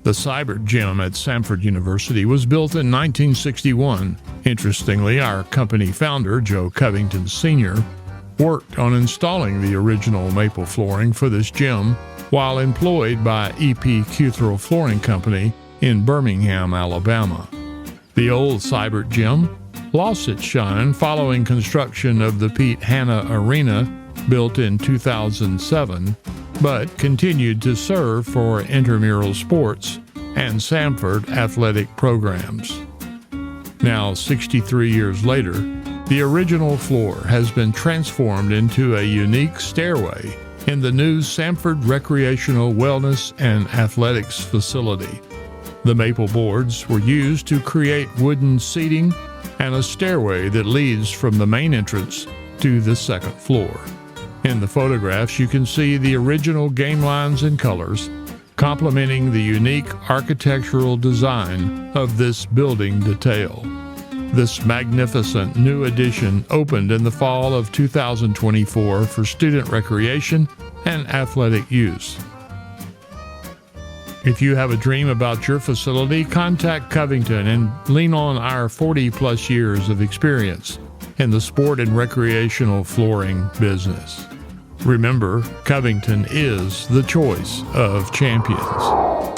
The Seibert Gym at Samford University was built in 1961. Interestingly, our company founder, Joe Covington Sr., worked on installing the original maple flooring for this gym while employed by Cuthrell Flooring Company in Birmingham, Alabama. The old Seibert Gym lost its shine following construction of the Pete Hanna Arena, built in 2007, but continued to serve for intramural sports and Samford athletic programs. Now, 63 years later, the original floor has been transformed into a unique stairway in the new Samford Recreational Wellness and Athletics facility. The maple boards were used to create wooden seating and a stairway that leads from the main entrance to the second floor. In the photographs, you can see the original game lines and colors, complementing the unique architectural design of this building detail. This magnificent new addition opened in the fall of 2024 for student recreation and athletic use. If you have a dream about your facility, contact Covington and lean on our 40-plus years of experience in the sport and recreational flooring business. Remember, Covington is the choice of champions.